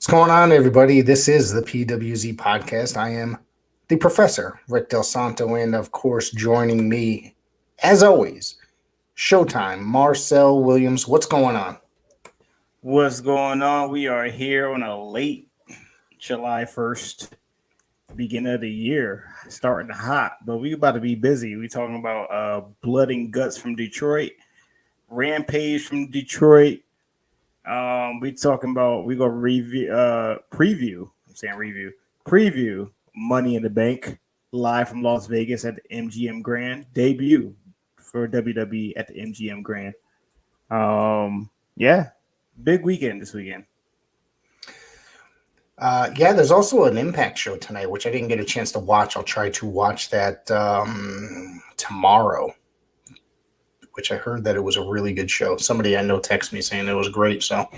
What's going on, everybody? This is the PWZ podcast. I am the professor, Rick Del Santo, and of course, joining me, as always, Showtime Marcel Williams. What's going on? What's going on? We are here on a late July 1st, beginning of the year, starting hot, but we about to be busy. We talking about Blood and Guts from Detroit, Rampage from Detroit. We talking about we gonna preview. I'm saying preview Money in the Bank live from Las Vegas at the MGM Grand debut for WWE at the MGM Grand. Yeah, big weekend this weekend. There's also an Impact show tonight, which I didn't get a chance to watch. I'll try to watch that tomorrow, which I heard that it was a really good show. Somebody I know texted me saying it was great, so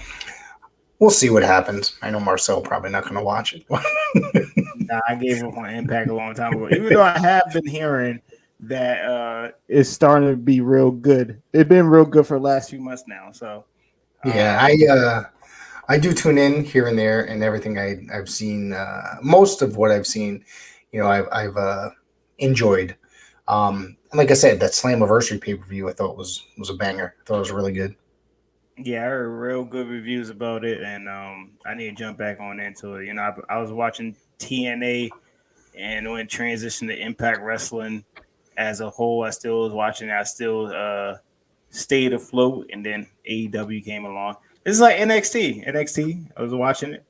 we'll see what happens. I know Marcel probably not going to watch it. Nah, I gave up on Impact a long time ago, even though I have been hearing that it's starting to be real good. It's been real good for the last few months now, so I do tune in here and there, and everything I've seen, most of what I've seen, I've enjoyed. Like I said, that Slammiversary pay-per-view I thought was a banger. I thought it was really good. Yeah, I heard real good reviews about it, and I need to jump back on into it. I was watching TNA, and when it transitioned to Impact Wrestling as a whole, I still was watching. I still stayed afloat, and then AEW came along. It's like NXT. I was watching it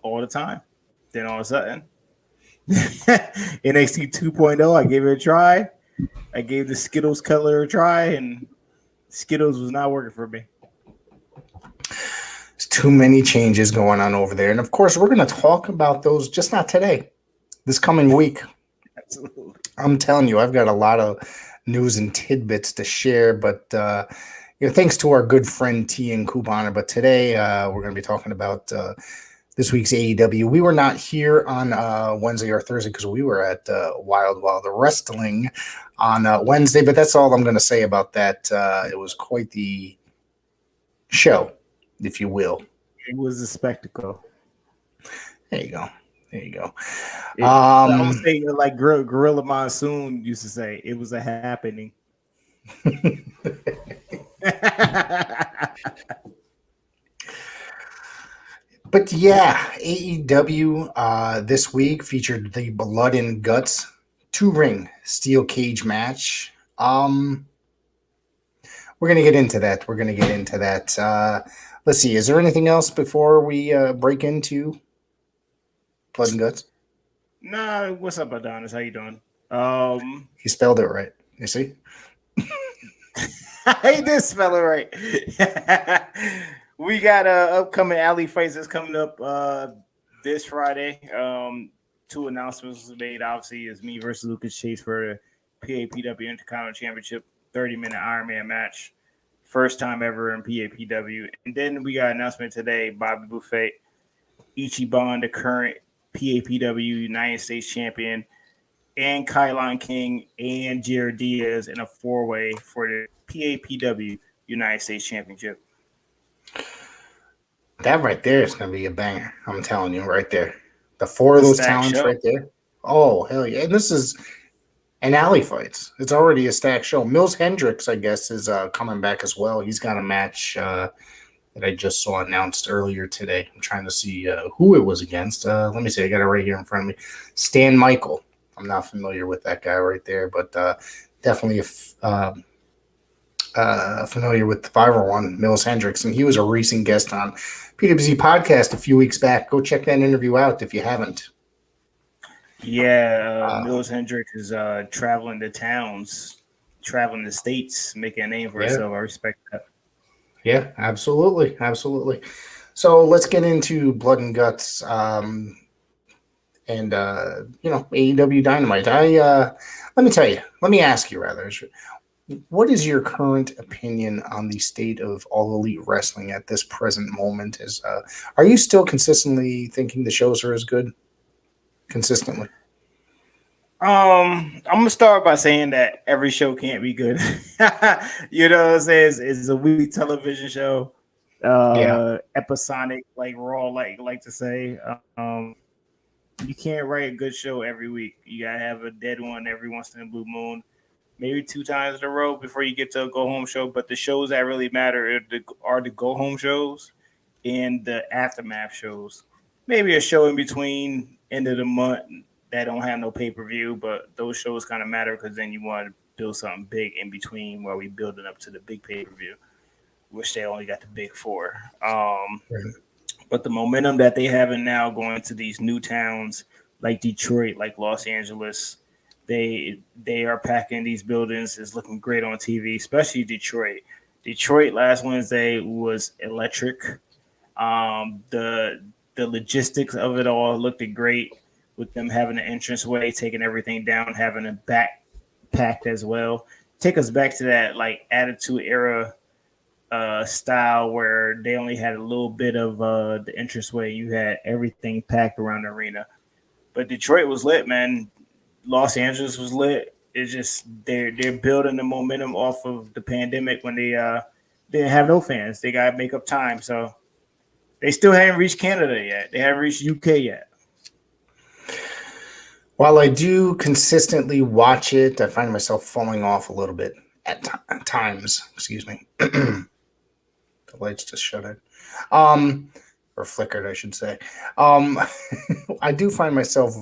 all the time. Then all of a sudden, NXT 2.0, I gave it a try. I gave the Skittles color a try, and Skittles was not working for me. There's too many changes going on over there. And of course, we're going to talk about those, just not today, this coming week. Absolutely. I'm telling you, I've got a lot of news and tidbits to share, but thanks to our good friend T and Couponer. But today we're going to be talking about this week's AEW. We were not here on Wednesday or Thursday because we were at Wild Wrestling on Wednesday, but that's all I'm going to say about that. It was quite the show, if you will. It was a spectacle. There you go. I would say, like Gorilla Monsoon used to say, it was a happening. But yeah, AEW this week featured the Blood and Guts 2-ring steel cage match. We're going to get into that. Let's see. Is there anything else before we break into Blood and Guts? Nah, what's up, Adonis? How you doing? He spelled it right. You see? He did spell it right. We got upcoming alley fights that's coming up this Friday. 2 announcements was made. Obviously, is me versus Lucas Chase for the PAPW Intercontinental Championship 30-minute Ironman match. First time ever in PAPW. And then we got an announcement today, Bobby Buffett, Ichiban, the current PAPW United States champion, and Kylon King and Jared Diaz in a 4-way for the PAPW United States Championship. That right there is going to be a banger. I'm telling you, right there. The 4 of those talents right there. Oh, hell yeah. And this is an alley fights. It's already a stacked show. Mills Hendricks, I guess, is coming back as well. He's got a match that I just saw announced earlier today. I'm trying to see who it was against. Let me see. I got it right here in front of me. Stan Michael. I'm not familiar with that guy right there, but definitely familiar with the 501, Mills Hendricks. And he was a recent guest on PWZ Podcast a few weeks back. Go check that interview out if you haven't. Yeah, Mills Hendricks is traveling the towns, traveling the states, making a name for himself. I respect that. Yeah, absolutely. So let's get into Blood and Guts and AEW Dynamite. Let me ask you rather, what is your current opinion on the state of All Elite Wrestling at this present moment? Are you still consistently thinking the shows are as good? Consistently? I'm gonna start by saying that every show can't be good. You know what I'm saying? It's a weekly television show. episodic, like Raw, like to say. You can't write a good show every week. You gotta have a dead one every once in a blue moon, maybe 2 times in a row before you get to a go home show. But the shows that really matter are the go home shows and the aftermath shows. Maybe a show in between end of the month that don't have no pay per view, but those shows kind of matter because then you want to build something big in between while we building up to the big pay per view, which they only got the big four. But the momentum that they have now going to these new towns like Detroit, like Los Angeles, they are packing these buildings. It's looking great on TV, especially Detroit. Detroit last Wednesday was electric. The logistics of it all looked great with them having an entranceway, taking everything down, having a back packed as well. Take us back to that like Attitude Era style where they only had a little bit of the entranceway. You had everything packed around the arena. But Detroit was lit, man. Los Angeles was lit. It's just they're building the momentum off of the pandemic when they didn't have no fans. They got to make up time. So they still haven't reached Canada yet. They haven't reached UK yet. While I do consistently watch it, I find myself falling off a little bit at times. Excuse me. The lights just shut in. Or flickered, I should say. I do find myself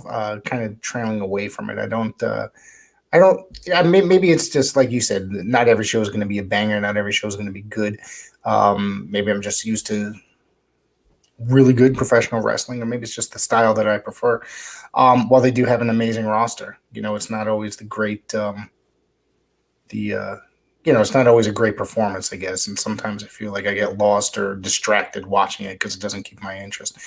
kind of trailing away from it. Maybe it's just like you said, not every show is going to be a banger. Not every show is going to be good. Maybe I'm just used to really good professional wrestling, or maybe it's just the style that I prefer. While they do have an amazing roster, it's not always the great, it's not always a great performance, I guess. And sometimes I feel like I get lost or distracted watching it because it doesn't keep my interest.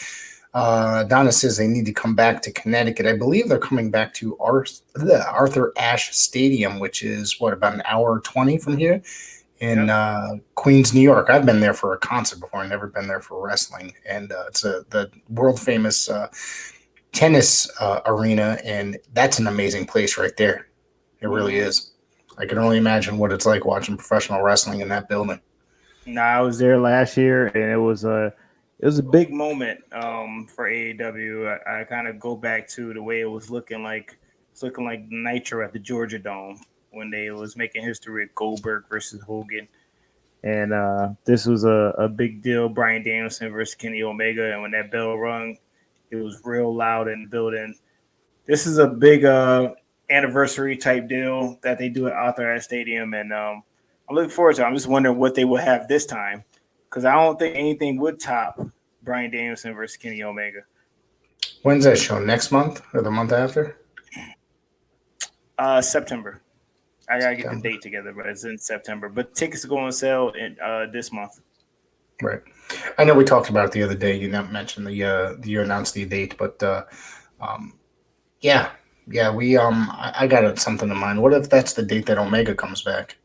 Donna says they need to come back to Connecticut. I believe they're coming back to Arthur Ashe Stadium, which is about an hour 20 from here in Queens, New York. I've been there for a concert before. I've never been there for wrestling. And it's the world famous tennis arena. And that's an amazing place right there. It really is. I can only imagine what it's like watching professional wrestling in that building. I was there last year, and it was a big moment for AEW. I kind of go back to the way it was looking like. It's looking like Nitro at the Georgia Dome when they was making history with Goldberg versus Hogan. And this was a big deal, Bryan Danielson versus Kenny Omega. And when that bell rung, it was real loud in the building. This is a big anniversary type deal that they do at Arthur Ashe Stadium. And I'm looking forward to it. I'm just wondering what they will have this time, because I don't think anything would top Bryan Danielson versus Kenny Omega. When's that show? Next month or the month after? September. I gotta get the date together, but it's in September. But tickets go on sale in this month. Right. I know we talked about it the other day. You mentioned you announced the date, but yeah, we I got something in mind. What if that's the date that Omega comes back?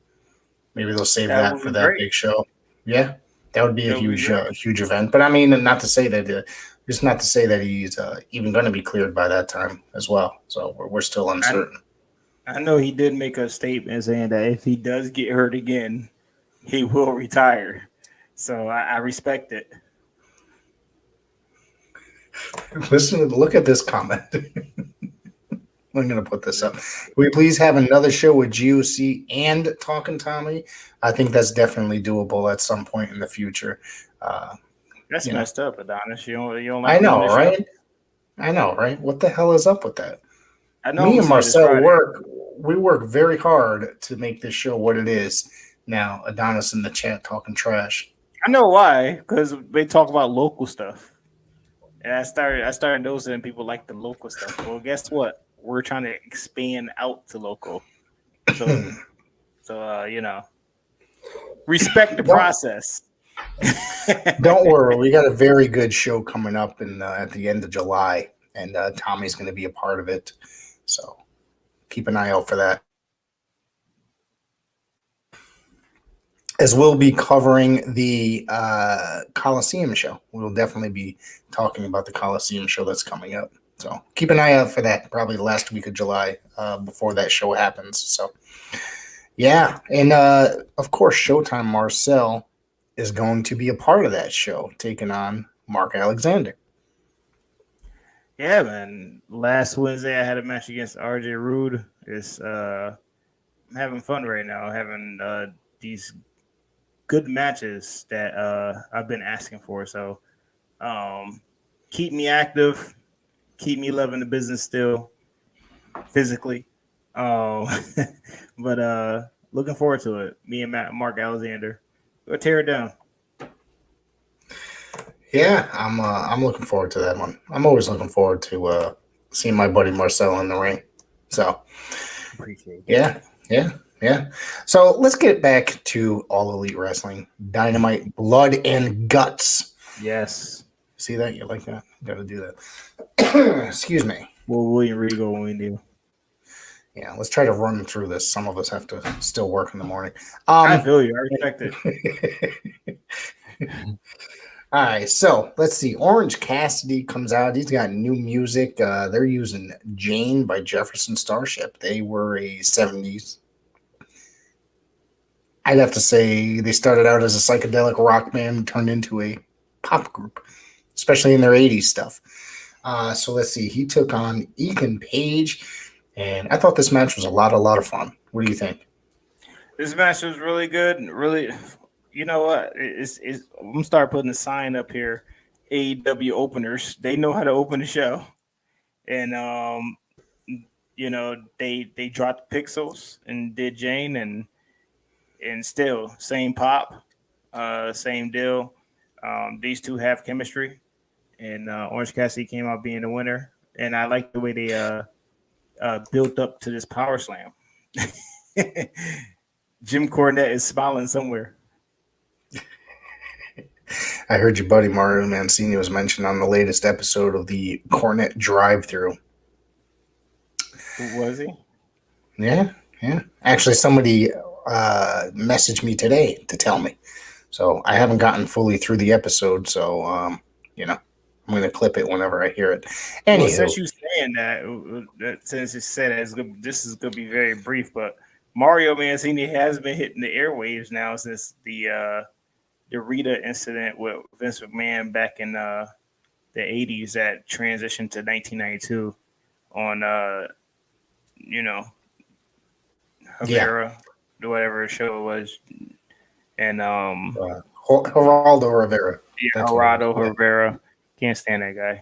Maybe they'll save that for that big show. Yeah, that would be a huge event. But I mean, not to say that he's even going to be cleared by that time as well. So we're still uncertain. I know he did make a statement saying that if he does get hurt again, he will retire. So I respect it. Look at this comment. I'm going to put this up. Can we please have another show with GOC and Talking Tommy? I think that's definitely doable at some point in the future. That's messed up, Adonis. You don't like I know, right? Show? I know, right? What the hell is up with that? I know. Me and Marcel work very hard to make this show what it is. Now, Adonis in the chat talking trash. I know why, because they talk about local stuff. And I started noticing people like the local stuff. Well, guess what? We're trying to expand out to local. So respect the process. Don't worry. We got a very good show coming up at the end of July, and Tommy's going to be a part of it. So keep an eye out for that. As we'll be covering the Coliseum show. We'll definitely be talking about the Coliseum show that's coming up. So keep an eye out for that, probably the last week of July before that show happens. So, yeah. And, of course, Showtime Marcel is going to be a part of that show, taking on Mark Alexander. Yeah, man. Last Wednesday, I had a match against RJ Rude. I'm having fun right now, having these good matches that I've been asking for. So keep me active, keep me loving the business still, physically. Um, but looking forward to it. Me and Mark Alexander. Go tear it down. Yeah, I'm looking forward to that one. I'm always looking forward to seeing my buddy Marcel in the ring. So Appreciate that. Yeah. So let's get back to All Elite Wrestling. Dynamite, Blood and Guts. Yes. See that? You like that? Got to do that. Excuse me. Well, William Regal when we do. Yeah, let's try to run through this. Some of us have to still work in the morning. I feel you. I respect it. All right, so let's see. Orange Cassidy comes out. He's got new music. They're using Jane by Jefferson Starship. They were a 70s. I'd have to say they started out as a psychedelic rock band and turned into a pop group, especially in their 80s stuff. So let's see. He took on Ethan Page, and I thought this match was a lot of fun. What do you think? This match was really good. Really, you know what? I'm gonna start putting a sign up here. AEW openers. They know how to open the show, and they dropped Pixels and did Jane, and still same pop, same deal. These two have chemistry, and Orange Cassidy came out being the winner. And I like the way they built up to this power slam. Jim Cornette is smiling somewhere. I heard your buddy Mario Mancini was mentioned on the latest episode of the Cornette drive-through. Was he? Yeah. Actually, somebody messaged me today to tell me. So I haven't gotten fully through the episode, so I'm going to clip it whenever I hear it. Anywho, well, since you saying that, since you said that, this is going to be very brief, but Mario Mancini has been hitting the airwaves now since the Rita incident with Vince McMahon back in the 80s that transitioned to 1992 on Rivera, whatever show it was, and Geraldo Rivera. Yeah, Geraldo Rivera. Can't stand that guy.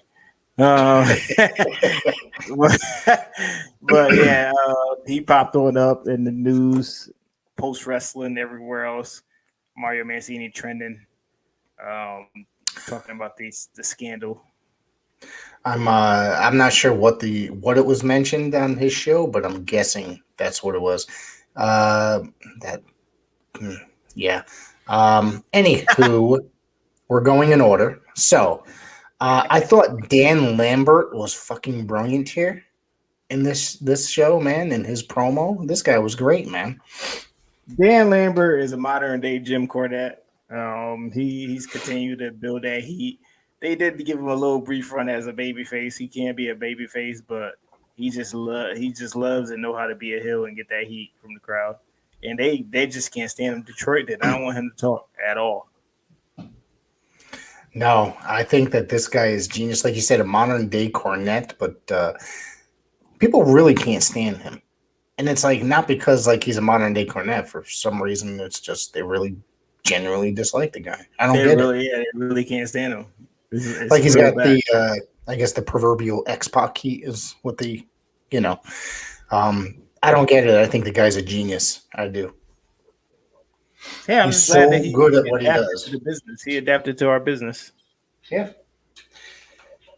But yeah, he popped on up in the news, post wrestling, everywhere else. Mario Mancini trending, talking about the scandal. I'm not sure what it was mentioned on his show, but I'm guessing that's what it was. Anywho, we're going in order. So, I thought Dan Lambert was fucking brilliant here in this show, man. In his promo, this guy was great, man. Dan Lambert is a modern day Jim Cornette. He's continued to build that heat. They did give him a little brief run as a babyface. He can't be a babyface, but he just loves and know how to be a heel and get that heat from the crowd. And they just can't stand him. Detroit did. I don't want him to talk at all. No, I think that this guy is genius. Like you said, a modern day Cornette, but people really can't stand him. And it's like not because like he's a modern day Cornette. For some reason, it's just they really genuinely dislike the guy. I don't get it. Yeah, they really can't stand him. It's like he's got bad. I guess the proverbial X-Pac heat is what I don't get it. I think the guy's a genius. I do. Yeah, he's so good at what he does. To the business. He adapted to our business. Yeah.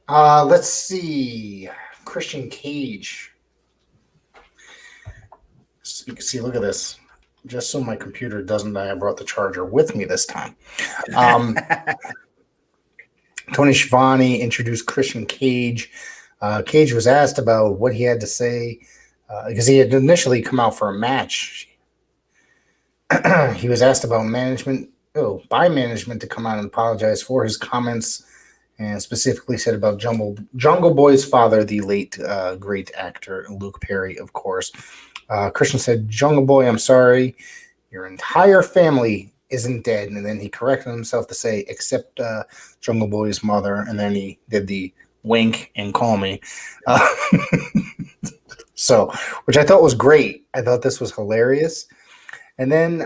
Let's see. Christian Cage. See, look at this. Just so my computer doesn't die, I brought the charger with me this time. Tony Schiavone introduced Christian Cage. Cage was asked about what he had to say because he had initially come out for a match. He was asked about by management to come out and apologize for his comments, and specifically said about Jungle Boy's father, the late great actor Luke Perry, of course. Christian said, "Jungle Boy, I'm sorry. Your entire family isn't dead. And then he corrected himself to say, except Jungle Boy's mother. And then he did the wink and call me. So, which I thought was great. I thought this was hilarious. And then,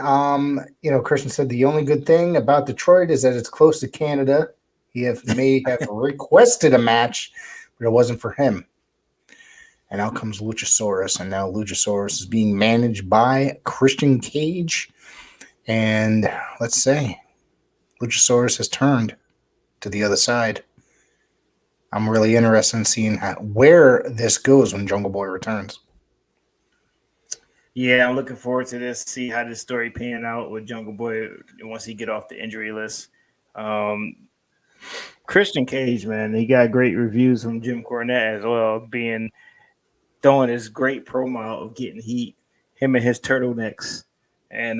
Christian said the only good thing about Detroit is that it's close to Canada. He may have requested a match, but it wasn't for him. And out comes Luchasaurus, and now Luchasaurus is being managed by Christian Cage. And let's say Luchasaurus has turned to the other side. I'm really interested in seeing where this goes when Jungle Boy returns. Yeah, I'm looking forward to this. See how this story pan out with Jungle Boy once he get off the injury list. Christian Cage, man, he got great reviews from Jim Cornette as well, throwing this great promo of getting heat, him and his turtlenecks. And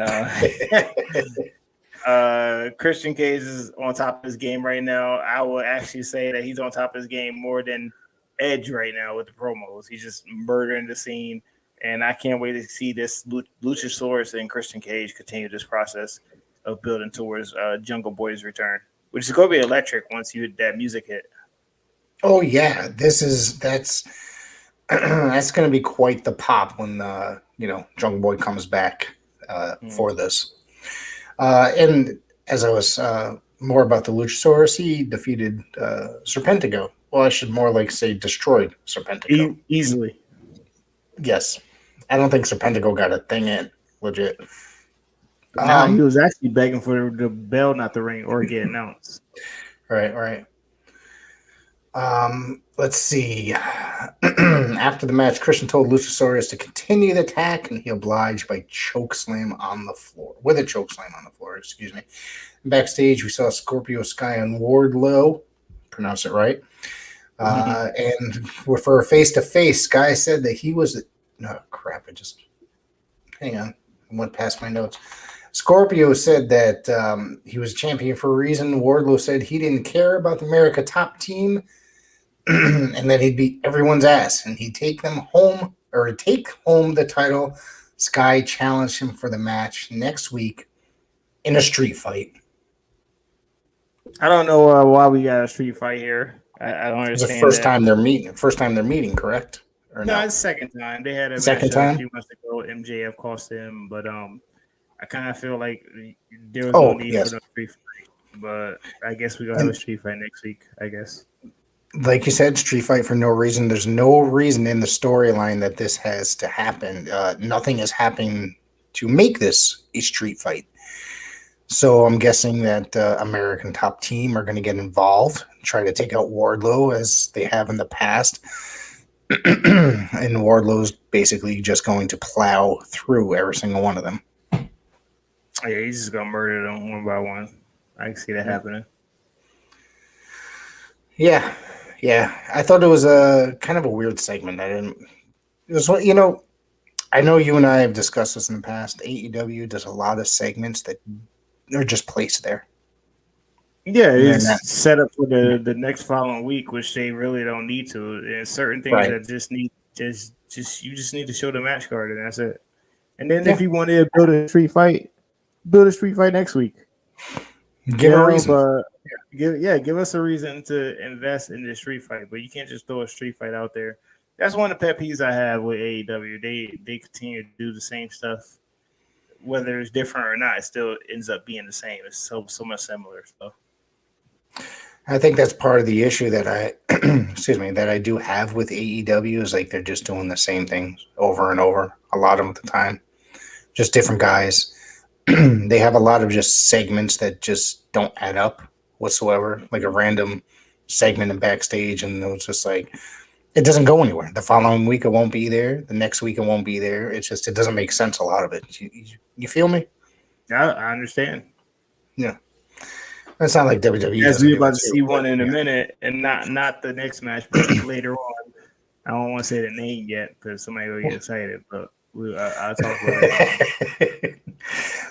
Christian Cage is on top of his game right now. I would actually say that he's on top of his game more than Edge right now with the promos. He's just murdering the scene. And I can't wait to see this Luchasaurus and Christian Cage continue this process of building towards Jungle Boy's return, which is going to be electric once that music hit. Oh yeah, that's going to be quite the pop when Jungle Boy comes back for this. And as I was more about the Luchasaurus, he defeated Serpentico. Well, I should more like say destroyed Serpentico easily. Yes. I don't think Serpentico got a thing in, legit. He was actually begging for the bell not to ring or get announced. Right. Let's see. After the match, Christian told Luchasaurus to continue the attack, and he obliged by chokeslam on the floor. With a chokeslam on the floor, excuse me. Backstage, we saw Scorpio Sky and Wardlow. Pronounce it right. And for a face-to-face, Sky said that he was... No, crap. Hang on. I went past my notes. Scorpio said that he was champion for a reason. Wardlow said he didn't care about the America Top Team and that he'd beat everyone's ass and he'd take them home or take home the title. Sky challenged him for the match next week in a street fight. I don't know why we got a street fight here. I don't understand. It's the first time they're meeting. First time they're meeting, correct? Or no, it's the second time. They had a second match time? a few months ago. MJF cost him, but I kind of feel like there was no need for the street fight. But I guess we're going to have a street fight next week, I guess. Like you said, street fight for no reason. There's no reason in the storyline that this has to happen. Nothing is happening to make this a street fight. So I'm guessing that American Top Team are going to get involved, try to take out Wardlow as they have in the past. And Wardlow's basically just going to plow through every single one of them. Yeah, he's just going to murder them one by one. I can see that happening. Yeah. I thought it was a kind of a weird segment. It was, I know you and I have discussed this in the past. AEW does a lot of segments that are just placed there. Yeah, it's set up for the next following week, which they really don't need to. And certain things that just need you just need to show the match card, and that's it. And then if you want to build a street fight next week. Give a reason. Give us a reason to invest in the street fight, but you can't just throw a street fight out there. That's one of the pet peeves I have with AEW. They continue to do the same stuff, whether it's different or not. It still ends up being the same. It's so much similar. So I think that's part of the issue that I do have with AEW is like they're just doing the same things over and over a lot of the time. Just different guys. They have a lot of just segments that just don't add up whatsoever, like a random segment in backstage, and it's just like it doesn't go anywhere. The following week it won't be there. The next week it won't be there. It's just it doesn't make sense, a lot of it. You feel me? Yeah, I understand. Yeah. It's not like WWE. As we're about to see one in a minute, and not the next match, but later on. I don't want to say the name yet because somebody will get excited, but I'll talk about it.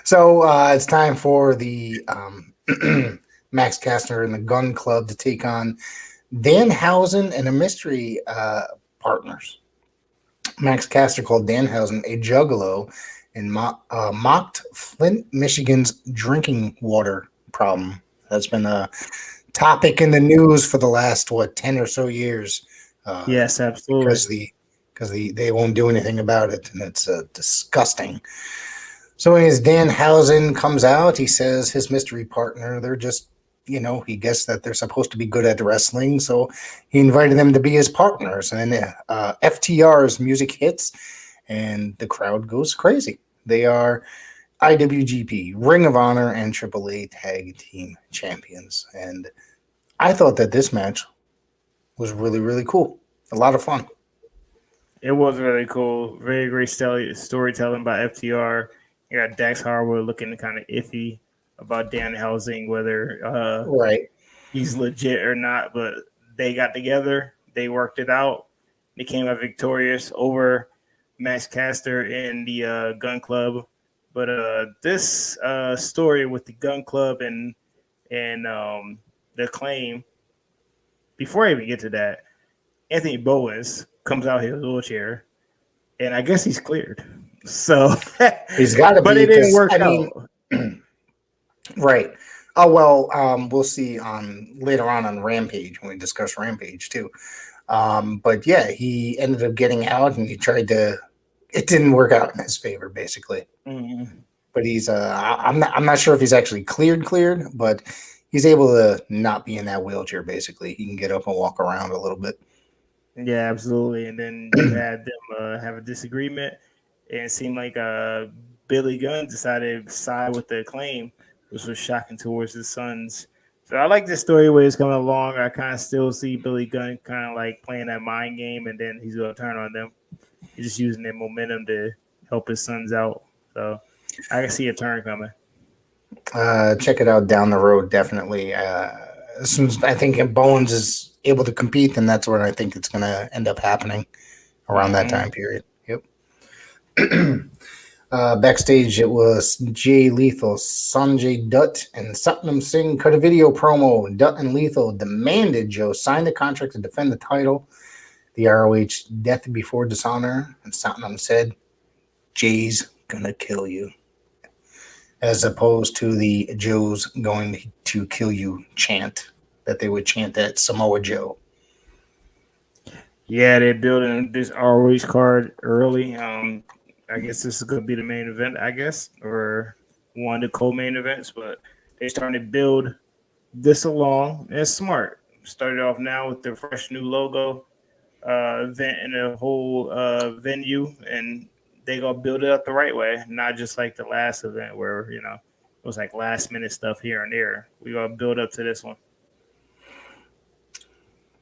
So it's time for the Max Caster and the Gun Club to take on Danhausen and a mystery partners. Max Caster called Danhausen a juggalo and mocked Flint, Michigan's drinking water problem. That's been a topic in the news for the last 10 or so years. Yes, absolutely. Because they won't do anything about it, and it's disgusting. So as Danhausen comes out, he says his mystery partner, they're just, he guessed that they're supposed to be good at wrestling, so he invited them to be his partners. And then FTR's music hits, and the crowd goes crazy. They are IWGP, Ring of Honor, and AAA Tag Team Champions. And I thought that this match was really, really cool. A lot of fun. It was really cool. Very great storytelling by FTR. You got Dax Harwood looking kind of iffy about Danhausen, whether right. he's legit or not. But they got together. They worked it out. They came out victorious over Max Caster and the Gun Club. But this story with the Gun Club and the Claim, before I even get to that, Anthony Bowens comes out his wheelchair, and I guess he's cleared. So he's got to be. But it didn't work out. Right. Oh well, we'll see later on Rampage when we discuss Rampage too. But yeah, he ended up getting out, and he tried to. It didn't work out in his favor, basically. Mm-hmm. But he's I'm not sure if he's actually cleared, but he's able to not be in that wheelchair. Basically, he can get up and walk around a little bit. Yeah, absolutely. And then you had them have a disagreement, and it seemed like Billy Gunn decided to side with the Acclaim, which was shocking towards his sons. So I like this story where it's coming along. I kind of still see Billy Gunn kind of like playing that mind game, and then he's going to turn on them. He's just using their momentum to help his sons out. So I can see a turn coming. Check it out down the road, definitely. As soon as I think Bowens is able to compete, then that's where I think it's going to end up happening around that time period. Yep. Backstage, it was Jay Lethal, Sanjay Dutt, and Satnam Singh cut a video promo. Dutt and Lethal demanded Joe sign the contract to defend the title. The ROH Death Before Dishonor, and Satnam said, Jay's gonna kill you. As opposed to the Joe's going to kill you chant that they would chant at Samoa Joe. Yeah, they're building this ROH card early. I guess this is going to be the main event, or one of the co-main events, but they're starting to build this along. And it's smart. Started off now with the fresh new logo event and the whole venue, and they going to build it up the right way, not just like the last event where, it was like last minute stuff here and there. We going to build up to this one.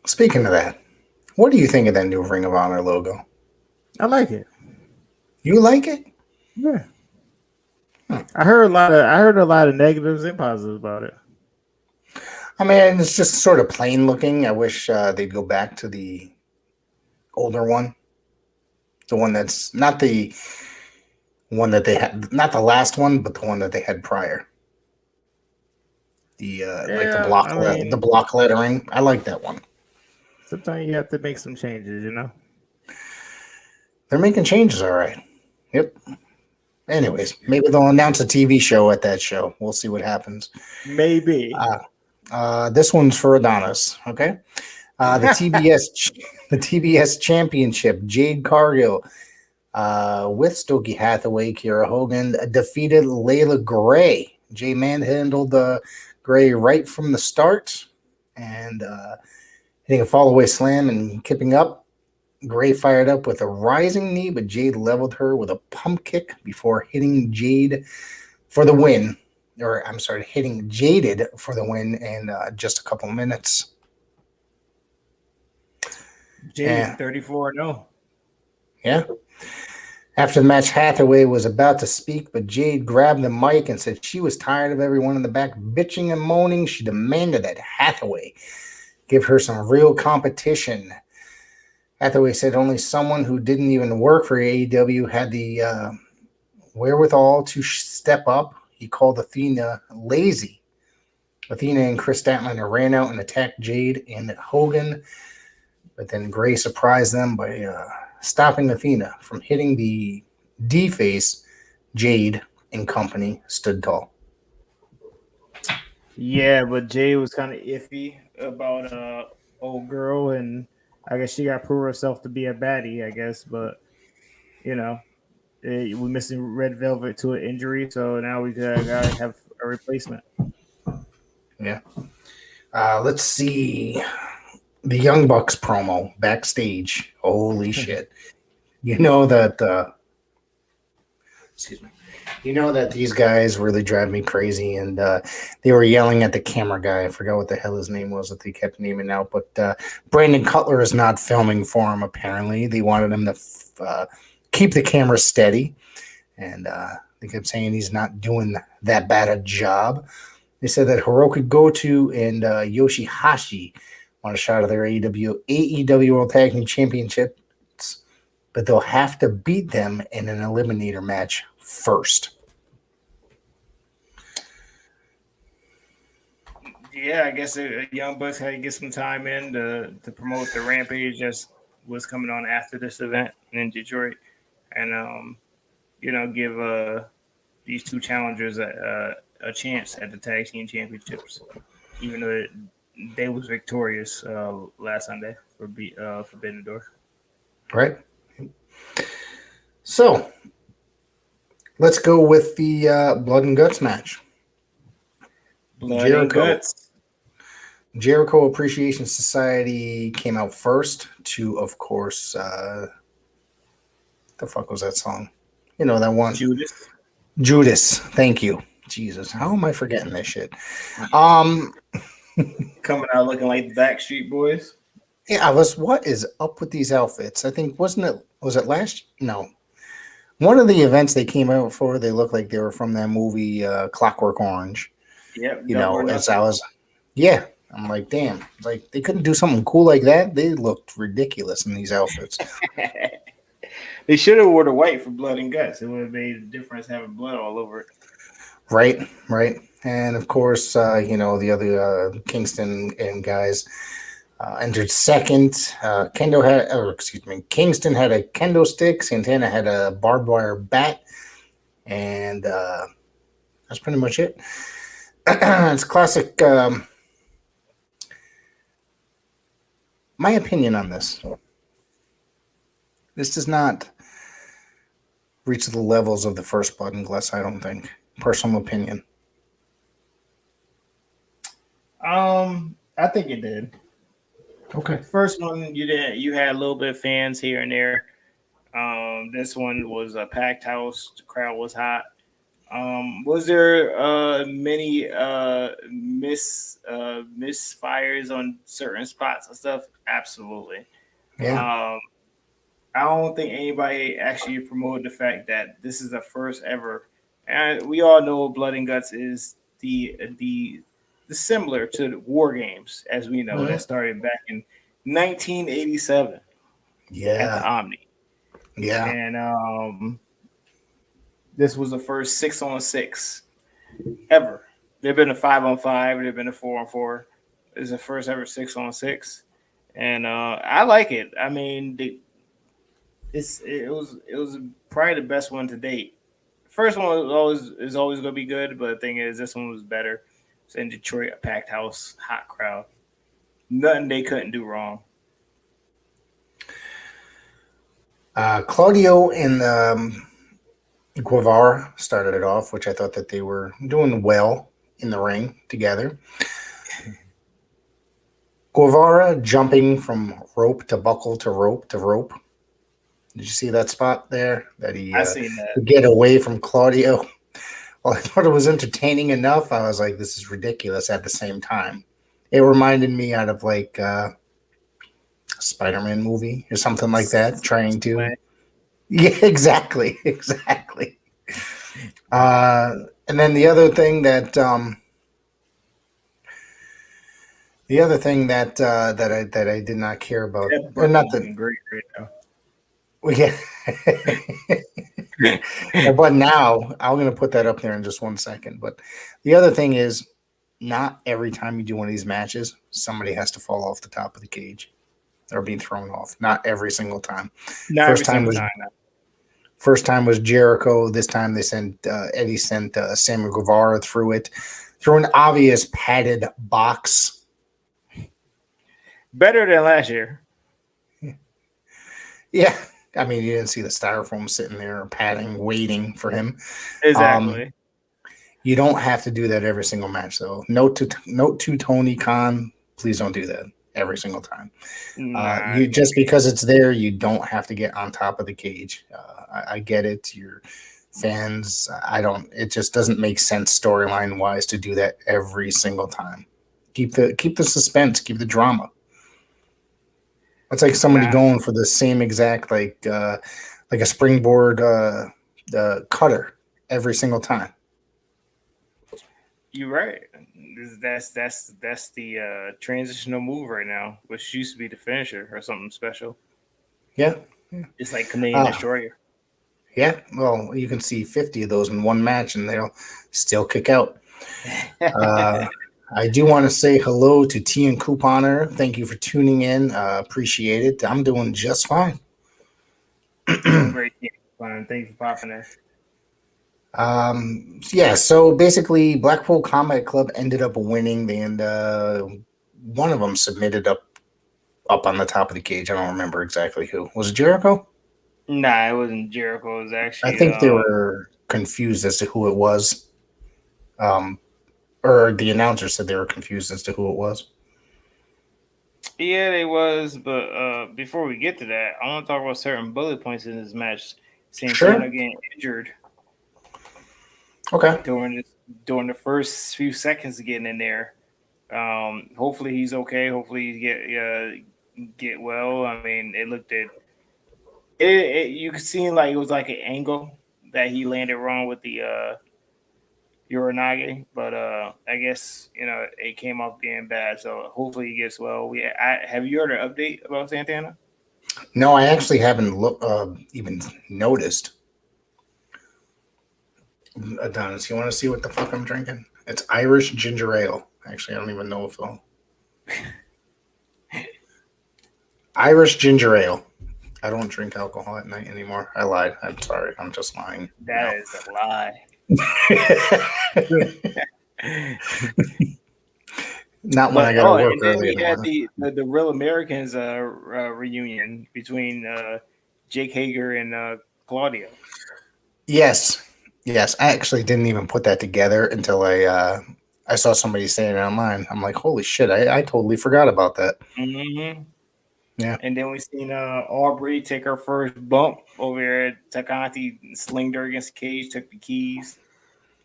Speaking of that, what do you think of that new Ring of Honor logo? I like it. You like it? Yeah. I heard a lot of negatives and positives about it. I mean, it's just sort of plain looking. I wish they'd go back to the older one. The one that's not the one that they had, not the last one, but the one that they had prior. The like the block lettering. I like that one. Sometimes you have to make some changes, They're making changes, all right. Yep. Anyways, maybe they'll announce a TV show at that show. We'll see what happens. Maybe. This one's for Adonis. Okay. The TBS Championship. Jade Cargill with Stokely Hathaway, Kiera Hogan defeated Layla Gray. Jay manhandled Gray right from the start and hitting a fall-away slam and kipping up. Gray fired up with a rising knee, but Jade leveled her with a pump kick before hitting Jade for the win. Hitting Jaded for the win in just a couple minutes. Jade 34-0. Yeah. After the match, Hathaway was about to speak, but Jade grabbed the mic and said she was tired of everyone in the back bitching and moaning. She demanded that Hathaway give her some real competition. Hathaway said only someone who didn't even work for AEW had the wherewithal to step up. He called Athena lazy. Athena and Chris Statlander ran out and attacked Jade and Hogan, but then Gray surprised them by stopping Athena from hitting the D-face Jade and company stood tall. Yeah, but Jade was kind of iffy about old girl, and I guess she got to prove herself to be a baddie, I guess. But you know, we're missing Red Velvet to an injury, so now we gotta have a replacement. Yeah. Let's see. The Young Bucks promo backstage. Holy shit. You know that excuse me. You know that these guys really drive me crazy, and they were yelling at the camera guy. I forgot what the hell his name was that they kept naming out, but Brandon Cutler is not filming for him, apparently. They wanted him to keep the camera steady, and they kept saying he's not doing that bad a job. They said that Hiroki Goto and Yoshihashi want a shot of their AEW World Tag Team Championships, but they'll have to beat them in an eliminator match first. Yeah, I guess Young Bucks had to get some time in to promote the Rampage that was coming on after this event in Detroit, and give these two challengers a chance at the tag team championships, even though they was victorious last Sunday for Forbidden Door. Right. So let's go with the Blood and Guts match. Blood and Guts. Jericho Appreciation Society came out first to, of course, the fuck was that song? You know that one? Judas. Thank you. Jesus, how am I forgetting this shit? Coming out looking like the Backstreet Boys. Yeah, what is up with these outfits? I think was it last? No. One of the events they came out for, they looked like they were from that movie Clockwork Orange. Yep. You know, as I was, yeah, I'm like, damn, like they couldn't do something cool like that. They looked ridiculous in these outfits. They should have wore the white for Blood and Guts. It would have made a difference having blood all over it. Right. And of course, the other Kingston and guys entered second. Kingston had a kendo stick. Santana had a barbed wire bat. And that's pretty much it. It's classic. My opinion on this. This does not reach the levels of the first Blood and Guts, I don't think. Personal opinion. I think it did. Okay. The first one you had a little bit of fans here and there. This one was a packed house. The crowd was hot. Was there many misfires on certain spots and stuff? Absolutely. Yeah. I don't think anybody actually promoted the fact that this is the first ever, and we all know Blood and Guts is the similar to the War Games, as we know, that started back in 1987. Yeah. At the Omni. Yeah. And this was the first 6-on-6 ever. There've been a 5-on-5, there've been a 4-on-4. This is the first ever 6-on-6, and I like it. I mean, it was probably the best one to date. First one is always going to be good, but the thing is, this one was better. It's in Detroit, a packed house, hot crowd. Nothing they couldn't do wrong. Claudio and Guevara started it off, which I thought that they were doing well in the ring together. Guevara jumping from rope to buckle to rope to rope. Did you see that spot there? That I seen that. To get away from Claudio. Well, I thought it was entertaining enough. I was like, this is ridiculous at the same time. It reminded me out of like a Spider-Man movie or something like that, trying to. Yeah, exactly. And then the other thing that that I did not care about, or not that great right now. Well, yeah. But now I'm going to put that up there in just 1 second. But the other thing is, not every time you do one of these matches, somebody has to fall off the top of the cage or be thrown off. Not every single time. First time was Jericho. This time they sent Eddie sent Sammy Guevara through an obvious padded box. Better than last year. Yeah. I mean, you didn't see the styrofoam sitting there padding, waiting for him. Exactly. You don't have to do that every single match, though. Note to Tony Khan, please don't do that every single time. You just because it's there, you don't have to get on top of the cage. I get it. Your fans, I don't. It just doesn't make sense storyline wise to do that every single time. Keep the suspense, keep the drama. It's like somebody going for the same exact like a springboard cutter every single time. You're right. That's the transitional move right now, which used to be the finisher or something special. Yeah. It's like Canadian Destroyer. Yeah, well, you can see 50 of those in one match, and they'll still kick out. I do want to say hello to T and Couponer. Thank you for tuning in. Appreciate it. I'm doing just fine. Great, fun. Thank you for popping in. Yeah, so basically, Blackpool Combat Club ended up winning, and one of them submitted up on the top of the cage. I don't remember exactly who. Was it Jericho? Nah, it wasn't Jericho. It was actually. I think they were confused as to who it was. Or the announcer said they were confused as to who it was. Yeah, they was. But before we get to that, I want to talk about certain bullet points in this match. Santana getting injured. Okay. During the first few seconds of getting in there. Hopefully he's okay. Hopefully he get well. I mean, it looked at it. You could see like it was like an angle that he landed wrong with the Uranage, but I guess it came off being bad. So hopefully he gets well. Have you heard an update about Santana? No, I actually haven't even noticed. Adonis, you want to see what the fuck I'm drinking? It's Irish ginger ale. Actually, I don't even know if I'll. Irish ginger ale. I don't drink alcohol at night anymore. I lied. I'm sorry. I'm just lying. That is a lie. Not when I got to work early in the had morning. the Real Americans reunion between Jake Hager and Claudio. Yes. I actually didn't even put that together until I saw somebody saying it online. I'm like, holy shit! I totally forgot about that. Mm-hmm. Yeah. And then we seen Aubrey take her first bump over at Takati, slinged her against the cage, took the keys,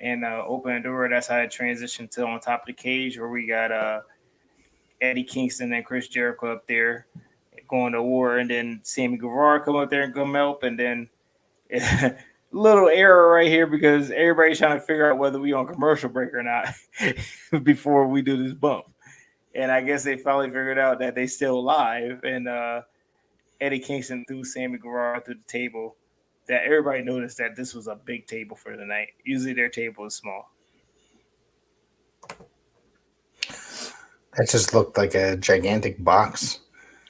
and opened the door. That's how it transitioned to on top of the cage, where we got Eddie Kingston and Chris Jericho up there going to war, and then Sammy Guevara come up there and come help, and then little error right here because everybody's trying to figure out whether we on commercial break or not before we do this bump. And I guess they finally figured out that they still live. And Eddie Kingston threw Sammy Guevara through the table. That everybody noticed that this was a big table for the night. Usually their table is small. That just looked like a gigantic box.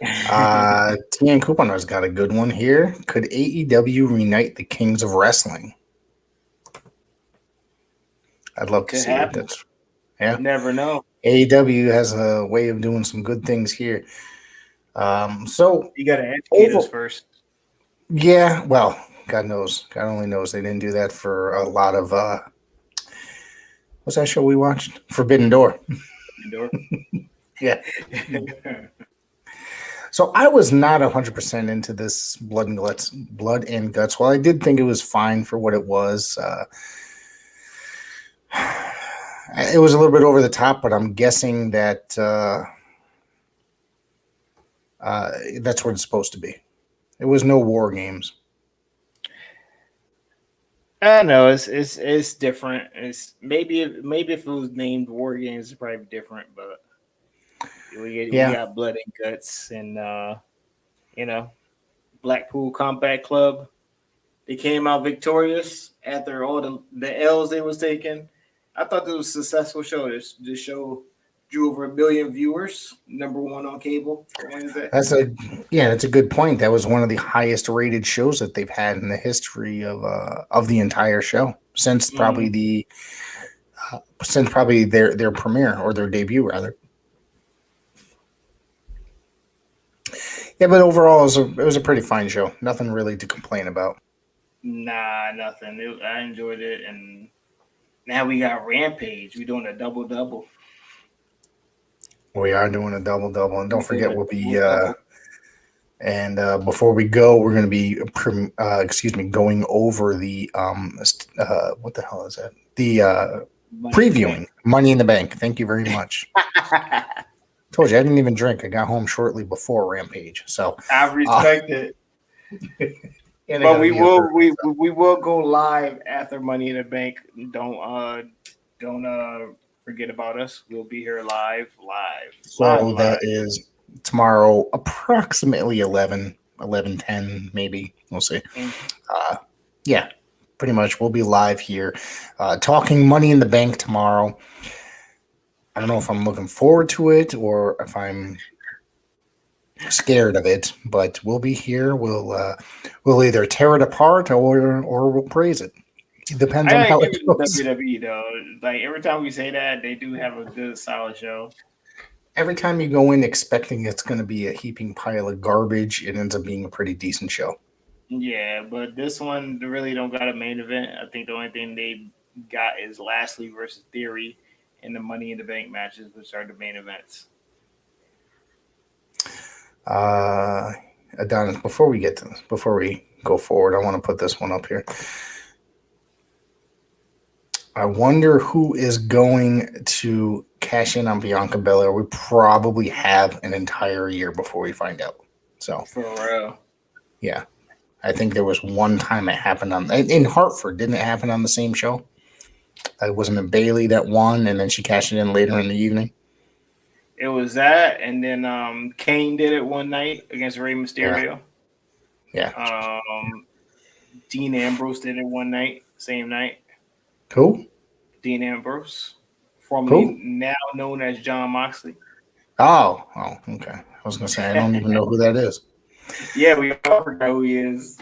T.N. Couponer's got a good one here. Could AEW reunite the Kings of Wrestling? I'd love to see it. That's Never know. AEW has a way of doing some good things here. So you got to educate us first. Yeah, well, God knows. God only knows they didn't do that for a lot of what's that show we watched? Forbidden Door. Yeah. So I was not 100% into this Blood and Guts. Well, I did think it was fine for what it was. It was a little bit over the top, but I'm guessing that that's what it's supposed to be. It was no War Games. I know it's different. It's maybe if it was named War Games, it's probably different. But we got Blood and Guts, and Blackpool Combat Club. They came out victorious after all the L's they was taking. I thought this was a successful show. This show drew over 1 million viewers, number one on cable for Wednesday. That's a good point. That was one of the highest rated shows that they've had in the history of the entire show since probably their premiere or their debut rather. Yeah, but overall, it was a pretty fine show. Nothing really to complain about. Nah, nothing. I enjoyed it, and now we got Rampage. We're doing a double-double. We are doing a double-double, and don't forget we'll be. And before we go, we're going to be, going over the what the hell is that? The previewing Money in the Bank. Thank you very much. Told you I didn't even drink. I got home shortly before Rampage, so I respect it. But we will go live after Money in the Bank. Don't forget about us. We'll be here live. So that is tomorrow, approximately 11:10, maybe. We'll see. Yeah, pretty much. We'll be live here talking Money in the Bank tomorrow. I don't know if I'm looking forward to it or if I'm scared of it, but we'll be here. We'll either tear it apart or we'll praise it. It depends on how it goes. WWE though, like every time we say that, they do have a good, solid show. Every time you go in expecting it's going to be a heaping pile of garbage, it ends up being a pretty decent show. Yeah, but this one really don't got a main event. I think the only thing they got is Lashley versus Theory and the Money in the Bank matches, which are the main events. Adonis, before we go forward, I want to put this one up here. I wonder who is going to cash in on Bianca Belair. We probably have an entire year before we find out. So for real. Yeah. I think there was one time it happened in Hartford. Didn't it happen on the same show? It wasn't Bailey that won, and then she cashed it in later in the evening. It was that, and then Kane did it one night against Rey Mysterio. Yeah. Dean Ambrose did it one night, same night. Cool. Dean Ambrose, formerly now known as John Moxley. Oh, okay. I was gonna say I don't even know who that is. Yeah, we all forgot who he is.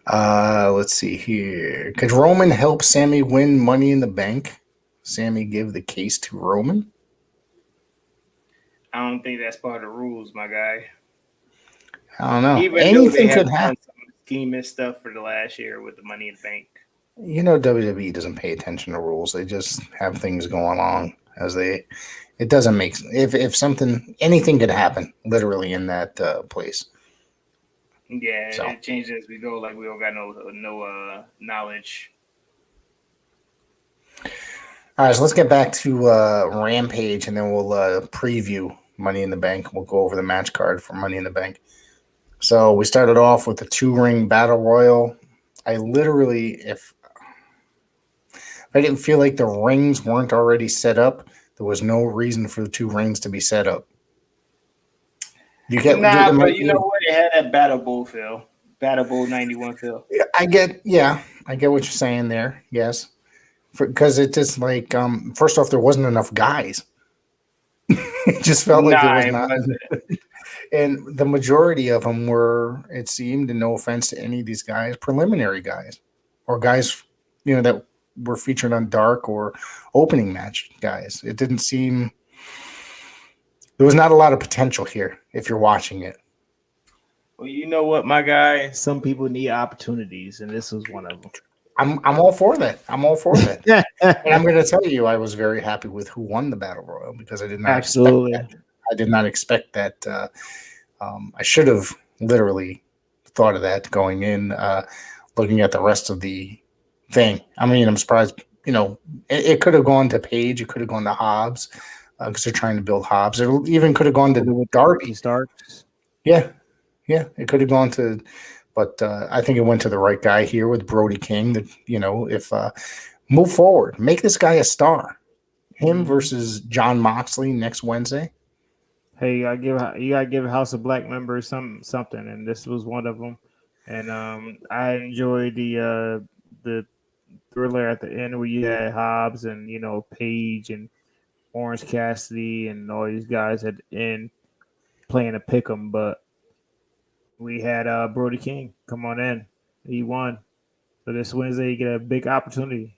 Let's see here. Could Roman help Sammy win Money in the Bank? Sammy give the case to Roman? I don't think that's part of the rules, my guy. I don't know. Anything could happen. Some scheming stuff for the last year with the Money in the Bank. You know, WWE doesn't pay attention to rules. They just have things going along as they. It doesn't make if anything could happen literally in that place. Yeah, so. It changes as we go. Like we don't got no knowledge. All right, so let's get back to Rampage, and then we'll preview Money in the Bank. We'll go over the match card for Money in the Bank. So we started off with the 2-ring battle royal. I literally, if I didn't feel like the rings weren't already set up, there was no reason for the 2 rings to be set up. But you know what? It had that Battle Bowl feel. Battle Bowl 91 feel. I get what you're saying there. Yes. Because it just like, first off, there wasn't enough guys. It just felt like it was not. And the majority of them were, it seemed, and no offense to any of these guys, preliminary guys or guys, that were featured on Dark or opening match guys. It didn't seem, there was not a lot of potential here if you're watching it. Well, you know what, my guy? Some people need opportunities, and this was one of them. I'm all for that. I'm all for that. And I'm going to tell you, I was very happy with who won the Battle Royal because I did not expect that. I did not expect that. I should have literally thought of that going in, looking at the rest of the thing. I mean, I'm surprised. It could have gone to Paige. It could have gone to Hobbs because they're trying to build Hobbs. It even could have gone to Darby. Starks. Yeah, it could have gone to. But I think it went to the right guy here with Brody King. That if move forward, make this guy a star. Him versus John Moxley next Wednesday. Hey, you gotta give House of Black members something, and this was one of them. And I enjoyed the thriller at the end where you had Hobbs and Paige and Orange Cassidy and all these guys at the end playing a pick'em, but we had Brody King come on in. He won. So this Wednesday you get a big opportunity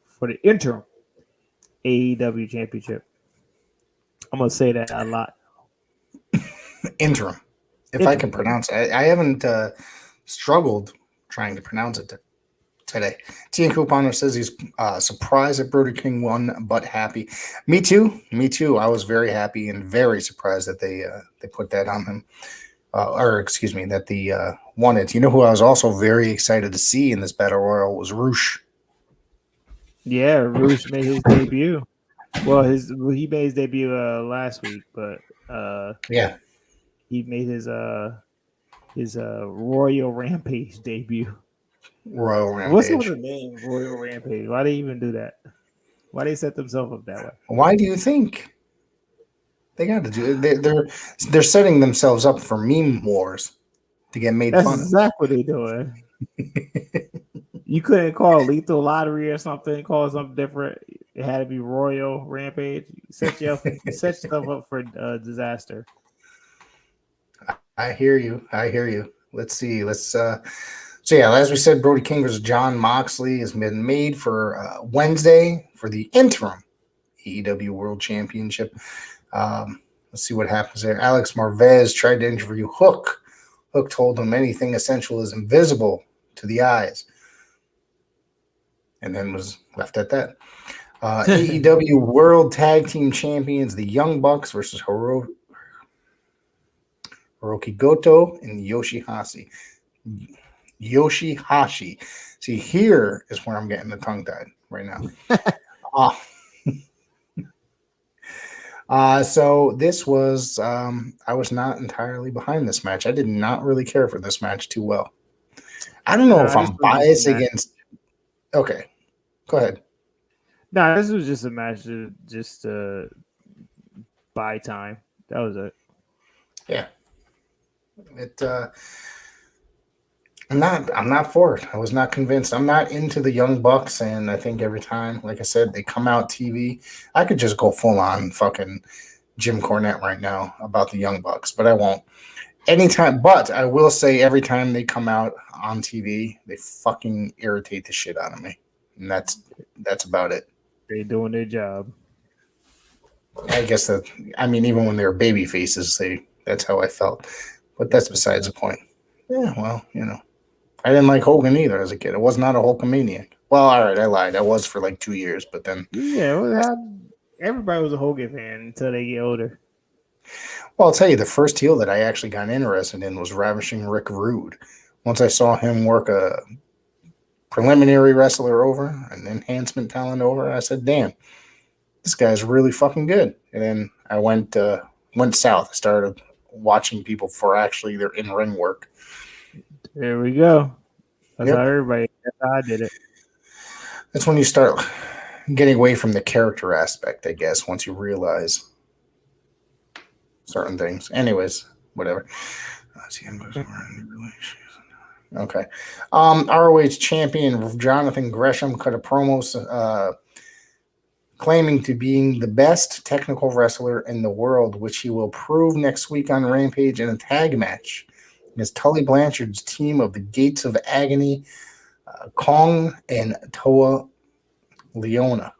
for the interim AEW championship. I'm gonna say that a lot. Interim. If I can pronounce it. I haven't struggled trying to pronounce it today. T and Couponer says he's surprised that Brody King won, but happy. Me too. I was very happy and very surprised that they put that on him. That they won it. You know who I was also very excited to see in this Battle Royal was Roosh. Yeah, Roosh made his debut. Well, he made his debut last week, but yeah, he made his Royal Rampage debut. Royal Rampage. What's with the name Royal Rampage? Why they even do that? Why they set themselves up that way? Why do you think they got to do it? They're setting themselves up for meme wars to get made fun of. That's exactly what they're doing. You couldn't call it Lethal Lottery or something. Call it something different. It had to be Royal Rampage. Set yourself up for disaster. I hear you. Let's see. So yeah, as we said, Brody King versus John Moxley has been made for Wednesday for the interim AEW World Championship. Let's see what happens there. Alex Marvez tried to interview Hook. Hook told him anything essential is invisible to the eyes, and then was left at that. AEW World Tag Team Champions, the Young Bucks versus Hiroki Goto and Yoshihashi. See, here is where I'm getting the tongue tied right now. So this was, I was not entirely behind this match. I did not really care for this match too well. I don't know if I'm biased against. Okay, go ahead. No, this was just a match to just buy time. That was it. Yeah. I'm not for it. I was not convinced. I'm not into the Young Bucks, and I think every time, like I said, they come out TV, I could just go full on fucking Jim Cornette right now about the Young Bucks, but I won't. Anytime, but I will say every time they come out on TV, they fucking irritate the shit out of me, and that's about it. They're doing their job. I guess that. I mean, even when they were baby faces, that's how I felt. But that's besides the point. Yeah, well, I didn't like Hogan either as a kid. I was not a Hulkamaniac. Well, all right, I lied. I was for like 2 years, but then everybody was a Hogan fan until they get older. Well, I'll tell you, the first heel that I actually got interested in was Ravishing Rick Rude. Once I saw him work a preliminary wrestler over, an enhancement talent over, I said, "Damn, this guy's really fucking good." And then I went south. I started watching people for actually their in-ring work. There we go. That's how everybody. That's how I did it. That's when you start getting away from the character aspect, I guess, once you realize certain things. Anyways, whatever. Okay. ROH champion Jonathan Gresham cut a promo claiming to being the best technical wrestler in the world, which he will prove next week on Rampage in a tag match against Tully Blanchard's team of the Gates of Agony, Kong and Toa Leona.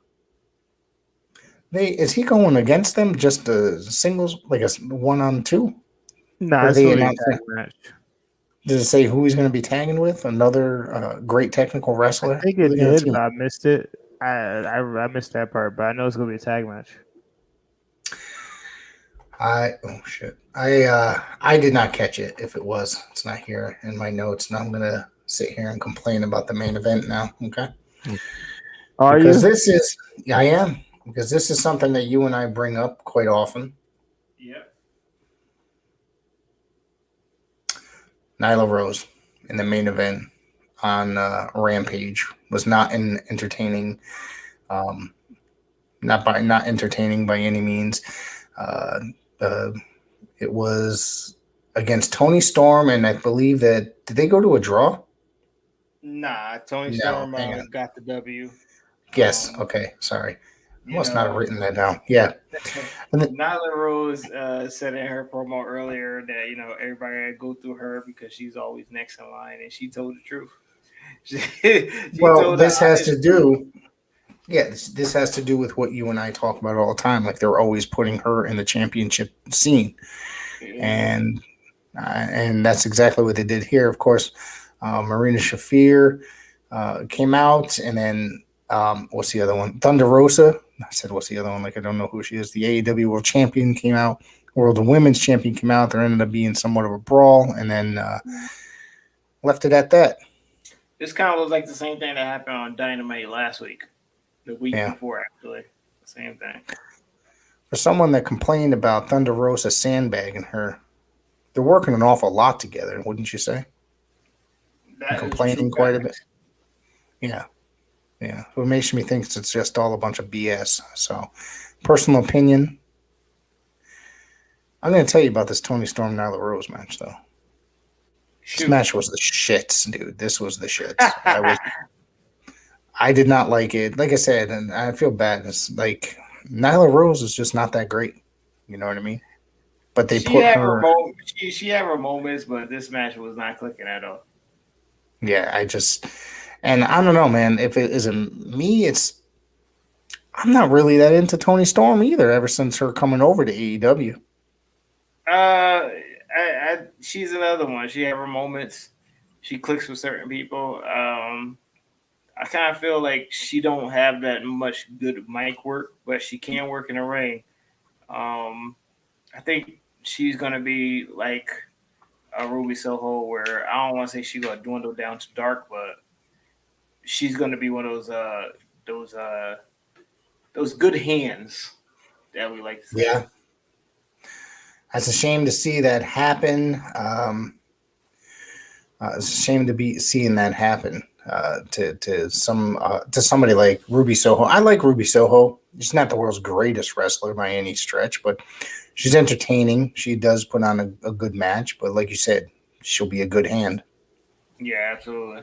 Is he going against them just a singles, like a 1-on-2? No, it's really a tag match. Does it say who he's going to be tagging with? Another great technical wrestler? I think it did, but I missed it. I missed that part, but I know it's going to be a tag match. I did not catch it. If it was, it's not here in my notes. Now I'm going to sit here and complain about the main event now. Okay. Are you? I am. Because this is something that you and I bring up quite often. Yep. Nyla Rose in the main event on Rampage was not entertaining. Not entertaining by any means. It was against Toni Storm, and I believe did they go to a draw? Nah, Tony No, Storm hang on. got the W. Yes. Okay. Sorry. I You must not have know, written that down. Yeah. And then, Nyla Rose said in her promo earlier that everybody had to go through her because she's always next in line, and she told the truth. She well, told the this has honest to truth. do. Yeah, this has to do with what you and I talk about all the time. Like they're always putting her in the championship scene, and that's exactly what they did here. Of course, Marina Shafir came out, and then what's the other one? Thunder Rosa. I said, what's the other one? Like I don't know who she is. The AEW World Champion came out. World Women's Champion came out. There ended up being somewhat of a brawl, and then left it at that. This kind of looks like the same thing that happened on Dynamite last week, the week before, actually. Same thing. For someone that complained about Thunder Rosa sandbagging her, they're working an awful lot together, wouldn't you say? That is true Complaining quite a bit. fact. Yeah. Yeah. What makes me think it's just all a bunch of BS. So, personal opinion. I'm going to tell you about this Tony Storm Nyla Rose match, though. This match was the shits, dude. This was the shits. I did not like it. Like I said, and I feel bad. It's like Nyla Rose is just not that great. You know what I mean? But they put her. She had her moments, but this match was not clicking at all. Yeah, and I don't know, man. If it isn't me, I'm not really that into Tony Storm either. Ever since her coming over to AEW. She's another one. She had her moments. She clicks with certain people. I kind of feel like she don't have that much good mic work, but she can work in the ring. I think she's gonna be like a Ruby Soho, where I don't want to say she's gonna dwindle down to dark, but she's gonna be one of those good hands that we like to say. Yeah, it's a shame to see that happen. It's a shame to be seeing that happen to somebody like Ruby Soho. I like Ruby Soho. She's not the world's greatest wrestler by any stretch, but she's entertaining. She does put on a good match, but like you said, she'll be a good hand. Yeah, absolutely.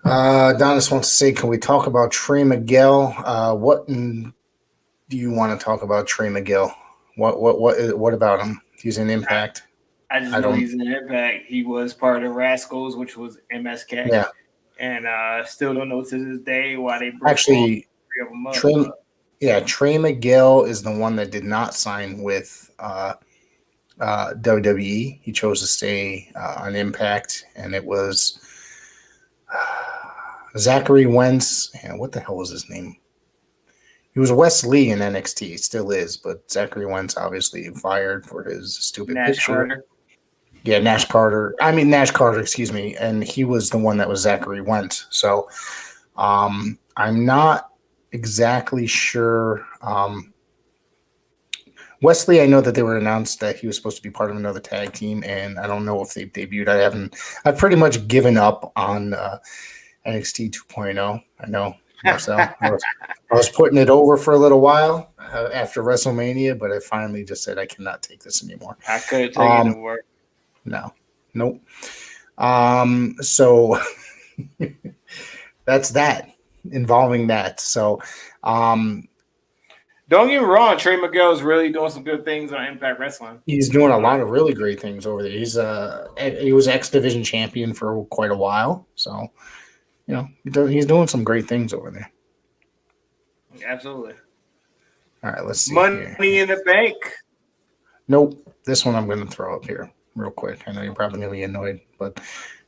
Donis wants to say, can we talk about Trey Miguel? What do you want to talk about Trey Miguel? What about him? He's an Impact. I just know he's an Impact. He was part of the Rascals, which was MSK. Yeah. And still don't know to this day why they broke actually all 3 of them up. Trey Miguel is the one that did not sign with WWE. He chose to stay on Impact, and it was Zachary Wentz. Yeah, what the hell was his name? He was Wes Lee in NXT. He still is, but Zachary Wentz obviously fired for his stupid picture. Carter. Yeah, Nash Carter, excuse me. And he was the one that was Zachary Wentz. So I'm not exactly sure. Wesley, I know that they were announced that he was supposed to be part of another tag team, and I don't know if they've debuted. I've pretty much given up on NXT 2.0. I know, Marcel. I was putting it over for a little while after WrestleMania, but I finally just said I cannot take this anymore. I couldn't take it to work. No. Nope. So that's that, involving that. So don't get me wrong, Trey Miguel is really doing some good things on Impact Wrestling. He's doing a lot of really great things over there. He was X Division champion for quite a while, so he's doing some great things over there. Absolutely. All right, let's see. Money in the Bank. Nope. This one I'm going to throw up here real quick. I know you're probably going to be annoyed, but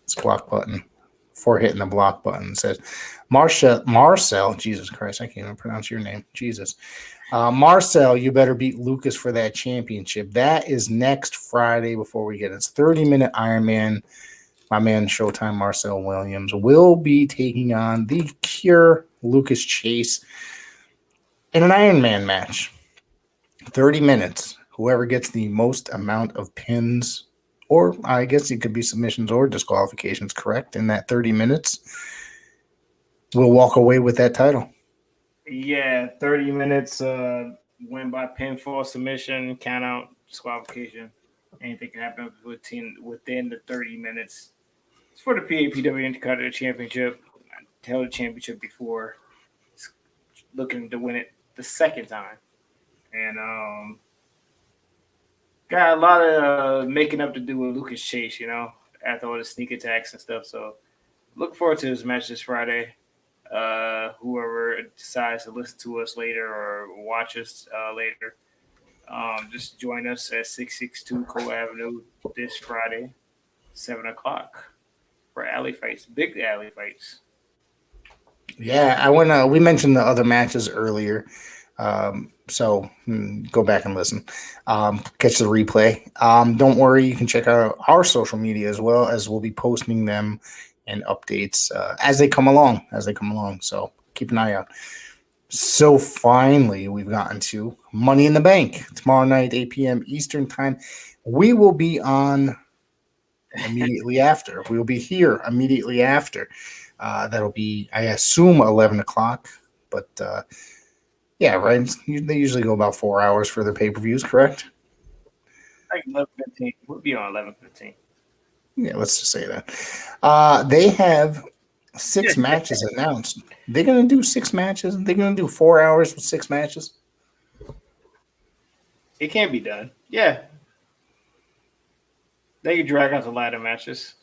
it's block button. Before hitting the block button, it says Marcel. Jesus Christ, I can't even pronounce your name. Jesus. Marcel, you better beat Lucas for that championship. That is next Friday before we get it. It's 30-minute Ironman. My man Showtime Marcel Williams will be taking on the Cure Lucas Chase in an Ironman match. 30 minutes. Whoever gets the most amount of pins, or I guess it could be submissions or disqualifications, correct, in that 30 minutes, will walk away with that title. Yeah, 30 minutes, win by pinfall, submission, count out, disqualification. Anything can happen within the 30 minutes. It's for the PAPW Intercontinental Championship. I held the championship before. It's looking to win it the second time. And got a lot of making up to do with Lucas Chase, after all the sneak attacks and stuff. So look forward to this match this Friday. Whoever decides to listen to us later or watch us later, just join us at 662 Cole Avenue this Friday, 7 o'clock for alley fights, big alley fights. Yeah, I want to. We mentioned the other matches earlier, so go back and listen. Catch the replay. Don't worry, you can check out our social media as well, as we'll be posting them and updates as they come along. So keep an eye out. So finally, we've gotten to Money in the Bank tomorrow night, 8 p.m. Eastern time. We will be on immediately after. We will be here immediately after. That'll be, I assume, 11 o'clock. But yeah, right. They usually go about 4 hours for their pay-per-views, correct? Like 11:15. We'll be on 11:15. Yeah, let's just say that. They have 6 matches announced. They're going to do 6 matches. They're going to do 4 hours with 6 matches. It can be done. Yeah. They can drag out the ladder matches.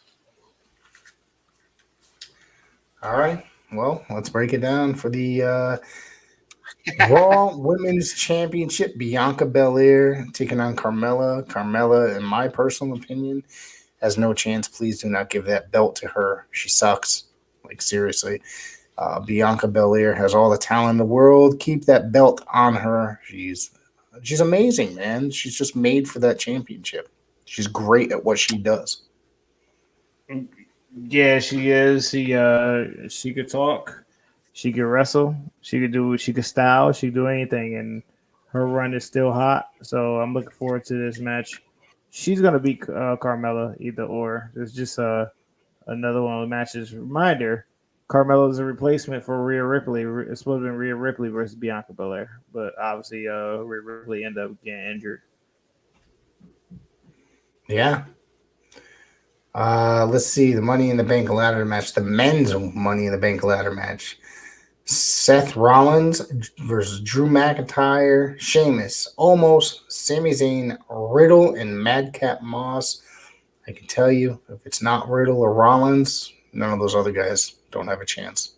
All right. Well, let's break it down for the Raw Women's Championship. Bianca Belair taking on Carmella. Carmella, in my personal opinion, has no chance. Please do not give that belt to her. She sucks. Like, seriously. Bianca Belair has all the talent in the world. Keep that belt on her. She's amazing, man. She's just made for that championship. She's great at what she does. Yeah, she is. She could talk. She could wrestle. She could style. She could do anything. And her run is still hot. So I'm looking forward to this match. She's going to beat Carmella either or. It's just another one of the matches. Reminder, Carmella is a replacement for Rhea Ripley. It's supposed to be Rhea Ripley versus Bianca Belair. But obviously, Rhea Ripley ended up getting injured. Yeah. Let's see the Money in the Bank ladder match, the men's Money in the Bank ladder match. Seth Rollins versus Drew McIntyre, Sheamus, Omos, Sami Zayn, Riddle, and Madcap Moss. I can tell you, if it's not Riddle or Rollins, none of those other guys don't have a chance.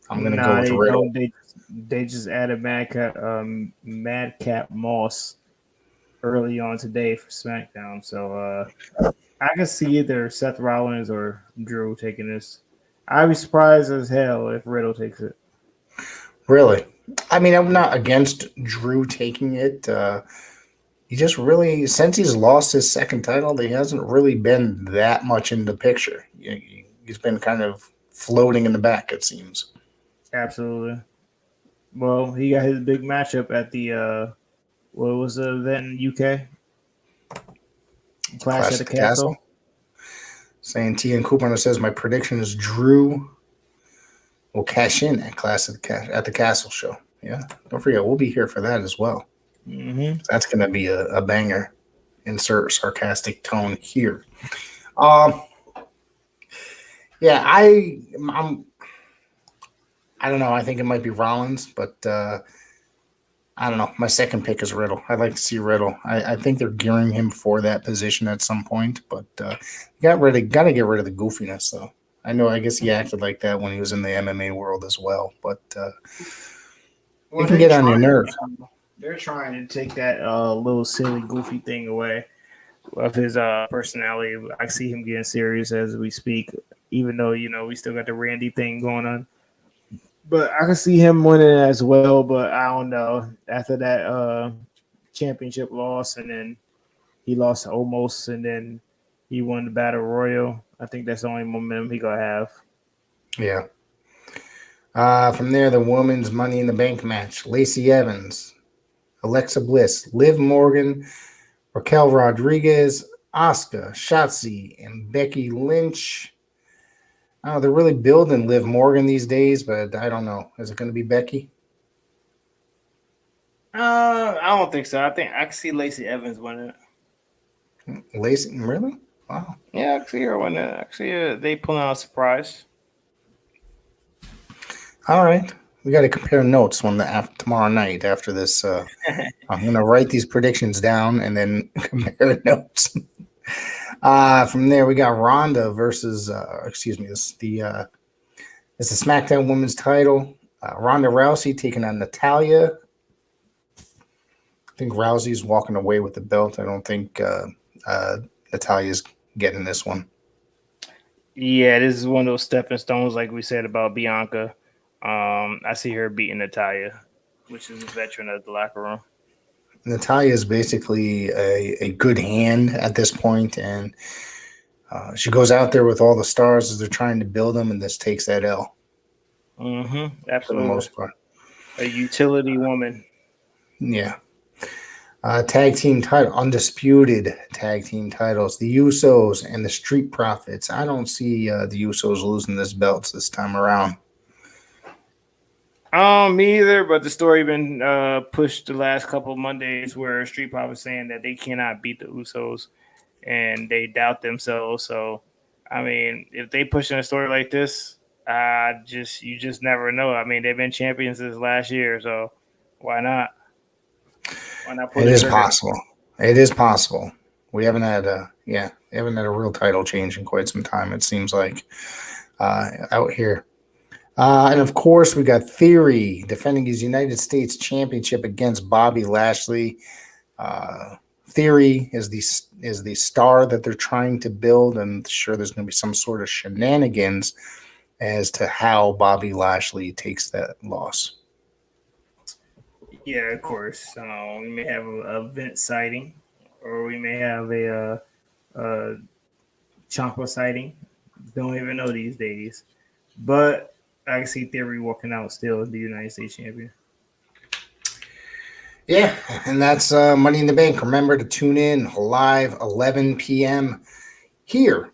I'm going to go with Riddle. They just added Madcap Moss early on today for SmackDown. So I can see either Seth Rollins or Drew taking this. I'd be surprised as hell if Riddle takes it. Really? I mean, I'm not against Drew taking it. He just really, since he's lost his second title, he hasn't really been that much in the picture. He's been kind of floating in the back, it seems. Absolutely. Well, he got his big matchup at the what was the event in UK? Clash at the Castle. Saying T and Cooper says my prediction is Drew will cash in at at the Castle show. Yeah, don't forget we'll be here for that as well. Mm-hmm. That's going to be a banger. Insert sarcastic tone here. Yeah, I don't know. I think it might be Rollins, but I don't know. My second pick is Riddle. I'd like to see Riddle. I think they're gearing him for that position at some point, but got to get rid of the goofiness, though. I guess he acted like that when he was in the MMA world as well, but it can get on your nerves. They're trying to take that little silly, goofy thing away of his personality. I see him getting serious as we speak, even though, we still got the Randy thing going on. But I can see him winning as well, but I don't know. After that championship loss, and then he lost almost, and then he won the Battle Royal, I think that's the only momentum he going to have. Yeah. From there, the women's Money in the Bank match. Lacey Evans, Alexa Bliss, Liv Morgan, Raquel Rodriguez, Asuka, Shotzi, and Becky Lynch. They're really building Liv Morgan these days, but I don't know. Is it going to be Becky? I don't think so. I think I can see Lacey Evans winning it. Lacey, really? Wow. Yeah, I see her when they pull out a surprise. All right. We got to compare notes tomorrow night after this. I'm going to write these predictions down and then compare notes. From there, we got Ronda versus, it's the SmackDown Women's title. Ronda Rousey taking on Natalya. I think Rousey's walking away with the belt. I don't think Natalya's getting this one. Yeah, this is one of those stepping stones, like we said about Bianca. I see her beating Natalya, which is a veteran of the locker room. Natalya is basically a good hand at this point, and she goes out there with all the stars as they're trying to build them, and this takes that L. Mm-hmm. Absolutely. For the most part. A utility woman. Yeah. Tag team title, undisputed tag team titles, the Usos and the Street Profits. I don't see the Usos losing this belts this time around. Me either, but the story been pushed the last couple of Mondays where Street Profits saying that they cannot beat the Usos and they doubt themselves. So, I mean, if they push in a story like this, you just never know. I mean, they've been champions this last year, so why not? It is possible. It is possible. We haven't had a real title change in quite some time. It seems like out here. And of course, we got Theory defending his United States Championship against Bobby Lashley. Theory is the star that they're trying to build, and sure, there's going to be some sort of shenanigans as to how Bobby Lashley takes that loss. Yeah, of course. We may have a Vince sighting, or we may have a Ciampa sighting. Don't even know these days. But I can see Theory walking out still the United States champion. Yeah, and that's Money in the Bank. Remember to tune in live 11 p.m. here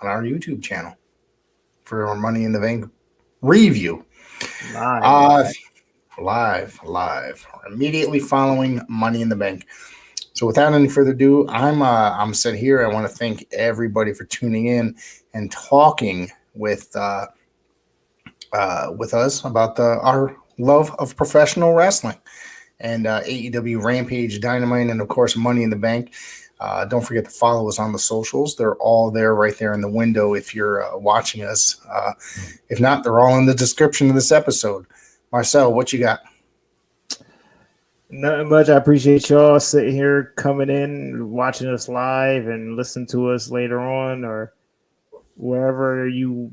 on our YouTube channel for our Money in the Bank review. Live, immediately following Money in the Bank. So without any further ado, I'm set here. I want to thank everybody for tuning in and talking with us about our love of professional wrestling and AEW Rampage, Dynamite, and of course Money in the Bank. Don't forget to follow us on the socials. They're all there right there in the window if you're watching us. If not, they're all in the description of this episode. Marcel, what you got? Nothing much. I appreciate y'all sitting here, coming in, watching us live, and listen to us later on, or wherever you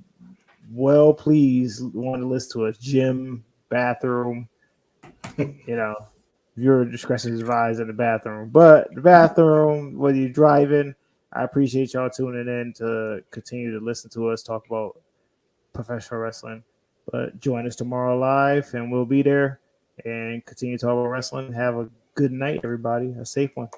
please want to listen to us. Gym, bathroom, your discretion is advised in the bathroom. But the bathroom, whether you're driving, I appreciate y'all tuning in to continue to listen to us talk about professional wrestling. But join us tomorrow live, and we'll be there and continue to talk about wrestling. Have a good night, everybody. A safe one.